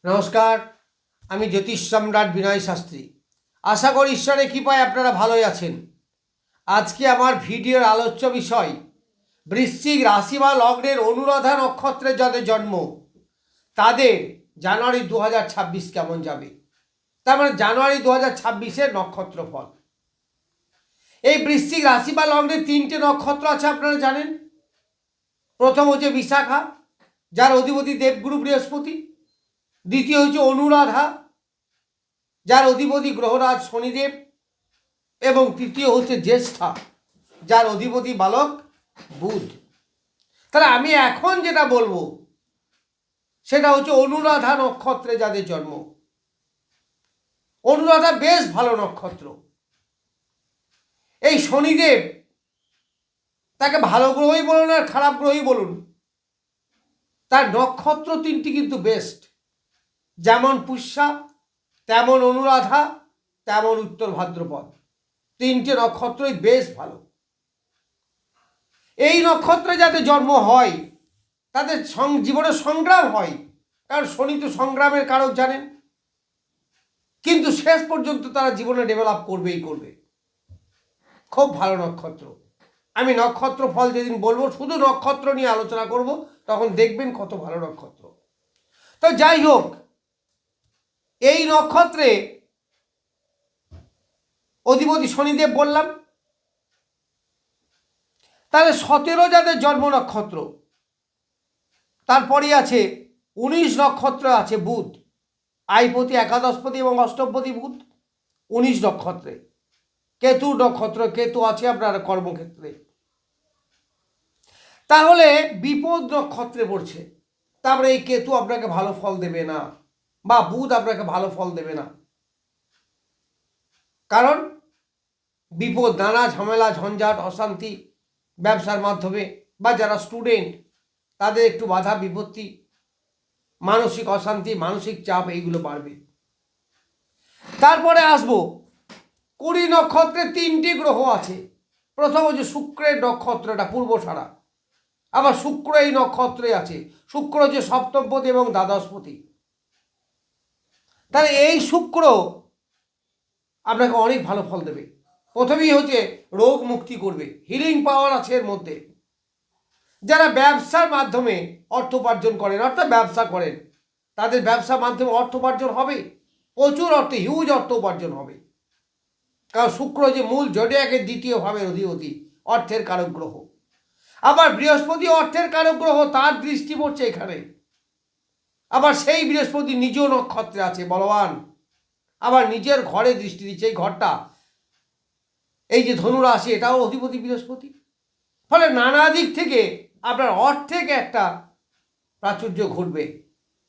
নমস্কার, আমি জ্যোতিষ সম্রাট বিনয় শাস্ত্রী। আশা করি ঈশ্বরের কৃপায় আপনারা ভালোই আছেন। আজকে আমার ভিডিওর আলোচ্য বিষয় বৃশ্চিক রাশি বা লগ্নের অনুরাধা নক্ষত্রে যাদের জন্ম তাদের জানুয়ারি 2026 কেমন যাবে। তার মানে জানুয়ারি 2026-এর নক্ষত্র ফল। এই বৃশ্চিক রাশি বা লগ্নের 3টে নক্ষত্র আছে, আপনারা জানেন। প্রথম হচ্ছে বিশাখা, যার অধিপতি দেবগুরু বৃহস্পতি। দ্বিতীয় হচ্ছে অনুরাধা, যার অধিপতি গ্রহরাজ শনিদেব। এবং তৃতীয় হচ্ছে জ্যেষ্ঠা, যার অধিপতি বালক বুধ। তাহলে আমি এখন যেটা বলবো সেটা হচ্ছে অনুরাধা নক্ষত্রে যাদের জন্ম। অনুরাধা বেশ ভালো নক্ষত্র। এই শনিদেব, তাকে ভালো গ্রহই বলুন আর খারাপ গ্রহই বলুন, তার নক্ষত্র 3টি কিন্তু বেস্ট। যেমন পুষ্যা, তেমন অনুরাধা, তেমন উত্তর ভাদ্রপদ। 3টে নক্ষত্রই বেশ ভালো। এই নক্ষত্রে যাদের জন্ম হয় তাদের জীবনে সংগ্রাম হয়, কারণ শনি তো সংগ্রামের কারক, জানেন। কিন্তু শেষ পর্যন্ত তারা জীবনে ডেভেলপ করবেই করবে। খুব ভালো নক্ষত্র। আমি নক্ষত্র ফল যেদিন বলবো, শুধু নক্ষত্র নিয়ে আলোচনা করব, তখন দেখবেন কত ভালো নক্ষত্র। তো যাই হোক, এই নক্ষত্রে অধিপতি শনিদেব বললাম। তাহলে 17 যাদের জন্ম নক্ষত্র, তারপরে আছে 19 নক্ষত্র আছে বুধ। আইপতি, একাদশপতি এবং অষ্টমপতি বুধ 19 নক্ষত্রে। কেতু নক্ষত্র, কেতু আছে আপনার কর্মক্ষেত্রে। তাহলে বিপদ নক্ষত্রে পড়ছে, তারপরে এই কেতু আপনাকে ভালো ফল দেবে না, বা বুধ আপনাকে ভালো ফল দেবে না। কারণ বিপদ, নানা ঝামেলা, ঝঞ্ঝাট, অশান্তি ব্যবসার মাধ্যমে, বা যারা স্টুডেন্ট তাদের একটু বাধা বিপত্তি, মানসিক অশান্তি, মানসিক চাপ, এইগুলো বাড়বে। তারপরে আসবো 20 নক্ষত্রে 3টি গ্রহ আছে। প্রথম হচ্ছে শুক্রের নক্ষত্র, এটা পূর্বসারা। আবার শুক্র এই নক্ষত্রে আছে। শুক্র হচ্ছে সপ্তমপতি এবং দ্বাদশপতি। তাহলে এই শুক্র আপনাকে অনেক ভালো ফল দেবে। প্রথমেই হচ্ছে রোগ মুক্তি করবে, হিলিং পাওয়ার আছে এর মধ্যে। যারা ব্যবসার মাধ্যমে অর্থ উপার্জন করেন, অর্থাৎ ব্যবসা করেন, তাদের ব্যবসার মাধ্যমে অর্থ উপার্জন হবে, প্রচুর অর্থ, হিউজ অর্থ উপার্জন হবে। কারণ শুক্র যে মূল জোডিয়াকের 2য় ভাবের অধিপতি, অর্থের কারক গ্রহ। আবার বৃহস্পতি অর্থের কারক গ্রহ, তার দৃষ্টি পড়ছে এখানে। আবার সেই বৃহস্পতি নিজ নক্ষত্রে আছে, বলবান। আবার নিজের ঘরে দৃষ্টি দিচ্ছে। এই ঘরটা, এই যে ধনু রাশি, এটাও অধিপতি বৃহস্পতি। ফলে নানা দিক থেকে আপনার অর্থের একটা প্রাচুর্য ঘটবে,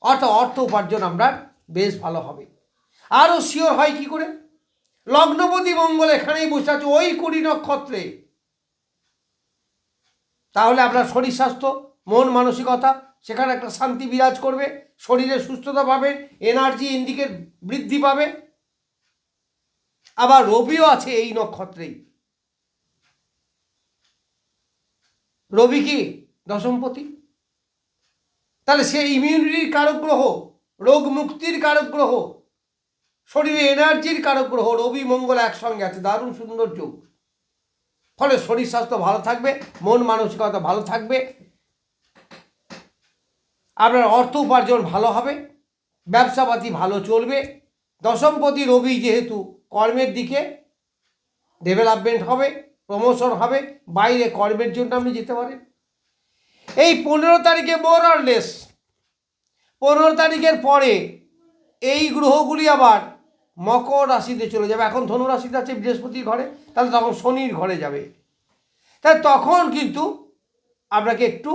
অর্থাৎ অর্থ উপার্জন আপনার বেশ ভালো হবে। আরও শিওর হয় কি করে? লগ্নপতি মঙ্গল এখানেই বসে আছে, ওই 20 নক্ষত্রে। তাহলে আপনার শরীর স্বাস্থ্য, মন মানসিকতা, সেখানে একটা শান্তি বিরাজ করবে। শরীরে সুস্থতা পাবেন, এনার্জি ইন্ডিকেট বৃদ্ধি পাবে। আবার রবিও আছে এই নক্ষত্রেই। রবি কি দশমপতি। তাহলে সে ইমিউনিটির কারক গ্রহ, রোগ মুক্তির কারক গ্রহ, শরীরে এনার্জির কারক গ্রহ। রবি মঙ্গল একসঙ্গে আছে, দারুণ সুন্দর যোগ। ফলে শরীর স্বাস্থ্য ভালো থাকবে, মন মানসিকতা ভালো থাকবে, আপনার অর্থ উপার্জন ভালো হবে, ব্যবসাপাতি ভালো চলবে। দশমপতি রবি যেহেতু, কর্মের দিকে ডেভেলপমেন্ট হবে, প্রমোশন হবে, বাইরে কর্মের জন্য আপনি যেতে পারেন। এই 15 তারিখে মোর অর লেস, 15 তারিখের পরে এই গ্রহগুলি আবার মকর রাশিতে চলে যাবে। এখন ধনু রাশিতে আছে বৃহস্পতির ঘরে, তাহলে তখন শনির ঘরে যাবে। তাই তখন কিন্তু আপনাকে একটু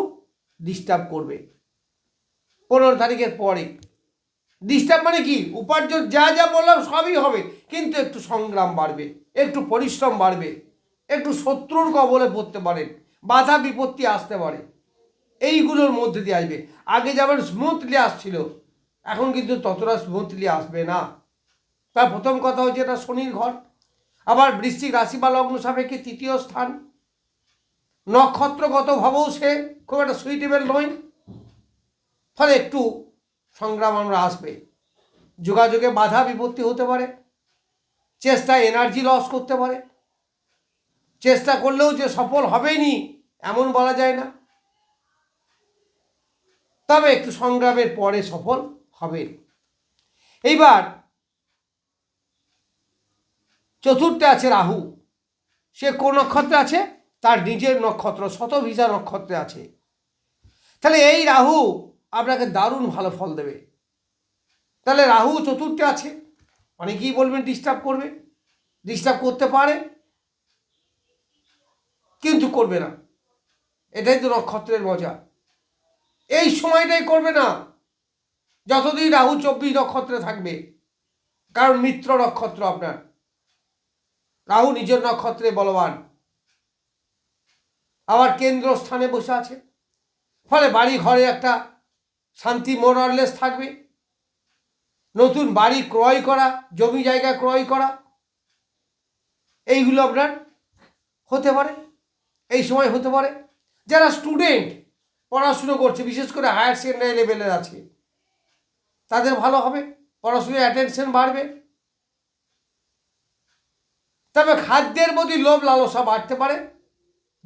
ডিস্টার্ব করবে 15 তারিখের পরে। ডিস্টার্ব মানে কি? উপার্জন যা যা বললাম সবই হবে, কিন্তু একটু সংগ্রাম বাড়বে, একটু পরিশ্রম বাড়বে, একটু শত্রুর কবলে পড়তে পারেন, বাধা বিপত্তি আসতে পারে, এইগুলোর মধ্যে দিয়ে আসবে। আগে যেমন স্মুথলি আসছিল, এখন কিন্তু ততটা স্মুথলি আসবে না। তার প্রথম কথা হচ্ছে এটা শনির ঘর। আবার বৃশ্চিক রাশি বা লগ্ন সাপেক্ষে 3য় স্থান। নক্ষত্রগতভাবেও সে খুব একটা সুইটেবল নয়। ফলে একটু সংগ্রাম আমরা আসবে। যোগাযোগে বাধা বিপত্তি হতে পারে, চেষ্টায় এনার্জি লস করতে পারে, চেষ্টা করলেও যে সফল হবেই এমন বলা যায় না, তবে একটু সংগ্রামের পরে সফল হবে। এইবার চতুর্থে আছে রাহু। সে কোন নক্ষত্রে আছে? তার নিজের নক্ষত্র শতভিষা নক্ষত্রে আছে। তাহলে এই রাহু আপনাকে দারুণ ভালো ফল দেবে। তাহলে রাহু চতুর্থে আছে, অনেকেই বলবেন ডিস্টার্ব করবে, ডিস্টার্ব করতে পারে কিন্তু করবে না। এটাই তো নক্ষত্রের মজা। এই সময়টাই করবে না যতদিন রাহু 24 নক্ষত্রে থাকবে, কারণ মিত্র নক্ষত্র আপনার, রাহু নিজের নক্ষত্রে বলবান, আবার কেন্দ্র স্থানে বসে আছে, ফলে বাড়ি ঘরে একটা শান্তি মোরাললেস থাকবে। নতুন বাড়ি ক্রয় করা, জমি জায়গা ক্রয় করা, এইগুলো আপনার হতে পারে, এই সময় হতে পারে। যারা স্টুডেন্ট পড়াশুনো করছে, বিশেষ করে হায়ার সেকেন্ডারি লেভেলের আছে, তাদের ভালো হবে, পড়াশুনোর অ্যাটেনশন বাড়বে। তবে খাদ্যের প্রতি লোভ লালসা বাড়তে পারে,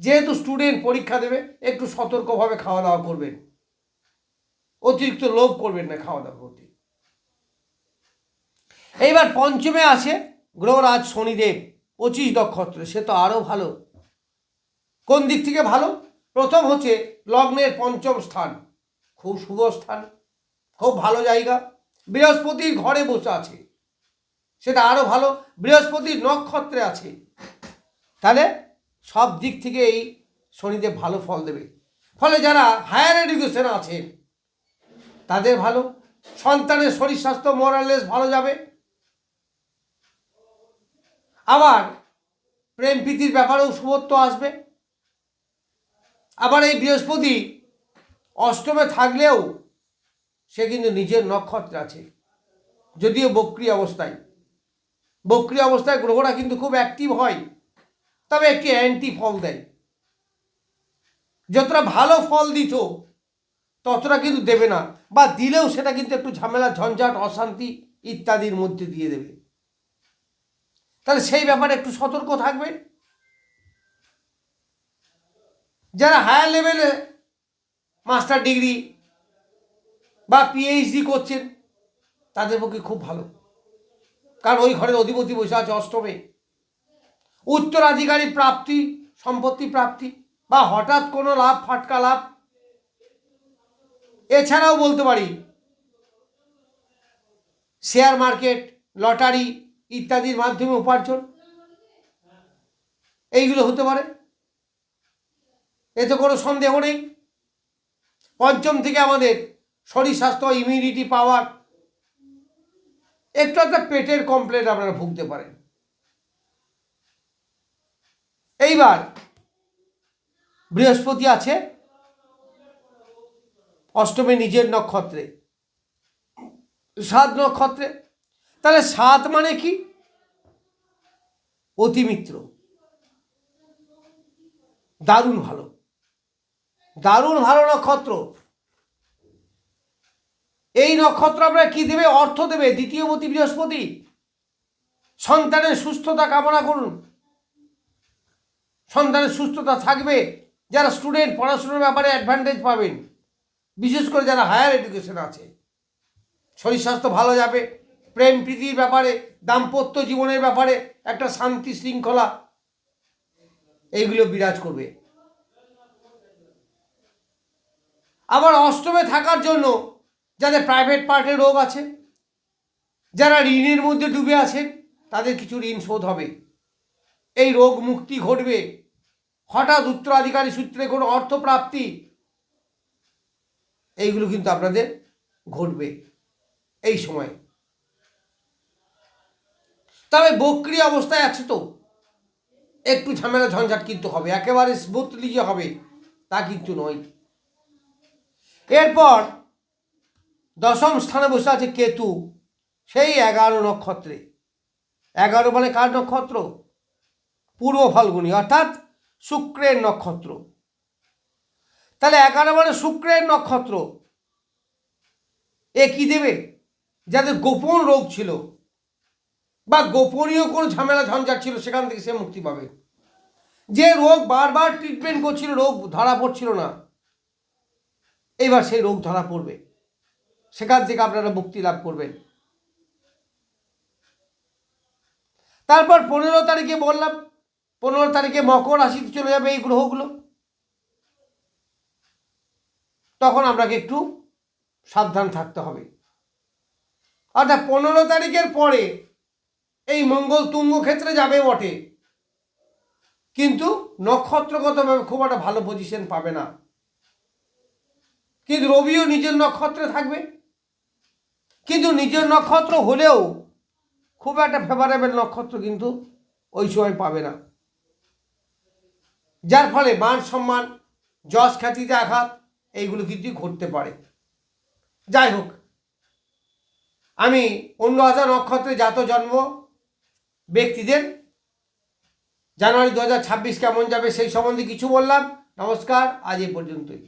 যেহেতু স্টুডেন্ট পরীক্ষা দেবে, একটু সতর্কভাবে খাওয়া দাওয়া করবেন, অতিরিক্ত লোভ করবেন না খাওয়া দাওয়ার প্রতি। এইবার পঞ্চমে আছে গ্রহরাজ শনিদেব 25 নক্ষত্রে, সে তো আরও ভালো। কোন দিক থেকে ভালো? প্রথম হচ্ছে লগ্নের পঞ্চম স্থান, খুব শুভ স্থান, খুব ভালো জায়গা। বৃহস্পতির ঘরে বসে আছে, সেটা আরও ভালো। বৃহস্পতির নক্ষত্রে আছে, তাহলে সব দিক থেকে এই শনিদেব ভালো ফল দেবে। ফলে যারা হায়ার এডুকেশন আছে তাদের ভালো, সন্তানের শরীর স্বাস্থ্য মোরাললেস ভালো যাবে। আবার প্রেম প্রীতির ব্যাপারেও শুভত্ব আসবে। আবার এই বৃহস্পতি অষ্টমে থাকলেও সে কিন্তু নিজের নক্ষত্রে আছে, যদিও বক্রী অবস্থায়। বক্রী অবস্থায় গ্রহরা কিন্তু খুব অ্যাক্টিভ হয়, তবে একটি অ্যান্টি ফল দেয়। যতটা ভালো ফল দিত ততটা কিন্তু দেবে না, বা দিলেও সেটা কিন্তু একটু ঝামেলা, ঝঞ্ঝাট, অশান্তি ইত্যাদির মধ্যে দিয়ে দেবে। তাহলে সেই ব্যাপারে একটু সতর্ক থাকবে। যারা হায়ার লেভেলে মাস্টার ডিগ্রি বা পিএইচডি করছেন তাদের পক্ষে খুব ভালো, কারণ ওই ঘরের অধিপতি বসে আছে অষ্টমে। উত্তরাধিকারী প্রাপ্তি, সম্পত্তি প্রাপ্তি, বা হঠাৎ কোনো লাভ, ফাটকা লাভ। এছাড়াও বলতে পারি শেয়ার মার্কেট, লটারি ইত্যাদির মাধ্যমে উপার্জন, এইগুলো হতে পারে, এতে কোনো সন্দেহ নেই। পঞ্চম থেকে আমাদের শরীর স্বাস্থ্য, ইমিউনিটি পাওয়ার, একটু একটা পেটের কমপ্লেন আপনারা ভুগতে পারেন। এইবার বৃহস্পতি আছে অষ্টমে নিজের নক্ষত্রে, 7 নক্ষত্রে। তাহলে 7 মানে কি? অতিমিত্র, দারুণ ভালো, দারুণ ভালো নক্ষত্র। এই নক্ষত্র আপনার কি দেবে? অর্থ দেবে। দ্বিতীয়পতি বৃহস্পতি। সন্তানের সুস্থতা কামনা করুন, সন্তানের সুস্থতা থাকবে। যারা স্টুডেন্ট পড়াশোনার ব্যাপারে অ্যাডভান্টেজ পাবেন, বিশেষ করে যারা হায়ার এডুকেশন আছে, শরীর স্বাস্থ্য ভালো যাবে। প্রেম প্রীতির ব্যাপারে, দাম্পত্য জীবনের ব্যাপারে একটা শান্তি শৃঙ্খলা, এইগুলো বিরাজ করবে। আবার অষ্টমে থাকার জন্য যাদের প্রাইভেট পার্টের রোগ আছে, যারা ঋণের মধ্যে ডুবে আছেন, তাদের কিছু ঋণ শোধ হবে, এই রোগ মুক্তি ঘটবে। হঠাৎ উত্তরাধিকারী সূত্রে কোনো অর্থপ্রাপ্তি, এইগুলো কিন্তু আপনাদের ঘটবে এই সময়। তবে বক্রী অবস্থায় আছে তো একটু ঝামেলা ঝঞ্ঝাট কিন্তু হবে, একেবারে স্মুথলি যে হবে তা কিন্তু নয়। এরপর দশম স্থানে বসে আছে কেতু, সেই 11 নক্ষত্রে। 11 মানে কার নক্ষত্র? পূর্ব ফাল্গুনী, অর্থাৎ শুক্রের নক্ষত্র। তাহলে 11 মানে শুক্রের নক্ষত্র। এ কি দেবে? যাদের গোপন রোগ ছিল বা গোপনীয় কোনো ঝামেলা ঝঞ্ঝাট ছিল, সেখান থেকে সে মুক্তি পাবে। যে রোগ বারবার ট্রিটমেন্ট করছিল, রোগ ধরা পড়ছিল না, এবার সেই রোগ ধরা পড়বে, সেখান থেকে আপনারা মুক্তি লাভ করবেন। তারপর 15 তারিখে বললাম, 15 তারিখে মকর রাশিতে চলে যাবে এই গ্রহগুলো, তখন আপনাকে একটু সাবধান থাকতে হবে। অর্থাৎ 15 তারিখের পরে এই মঙ্গল তুঙ্গ ক্ষেত্রে যাবে বটে, কিন্তু নক্ষত্রগতভাবে খুব একটা ভালো পজিশন পাবে না। কিন্তু রবিও নিজের নক্ষত্রে থাকবে, কিন্তু নিজের নক্ষত্র হলেও খুব একটা ফেভারেবল নক্ষত্র কিন্তু ওই সময় পাবে না, যার ফলে মান সম্মান, যশ খ্যাতিতে আঘাত, এইগুলো কিন্তু ঘটতে পারে। যাই হোক, আমি অনুরাধা নক্ষত্রে জাত জন্ম ব্যক্তিদের জানুয়ারি 2026 কেমন যাবে সেই সম্বন্ধে কিছু বললাম। নমস্কার, আজ এই পর্যন্তই।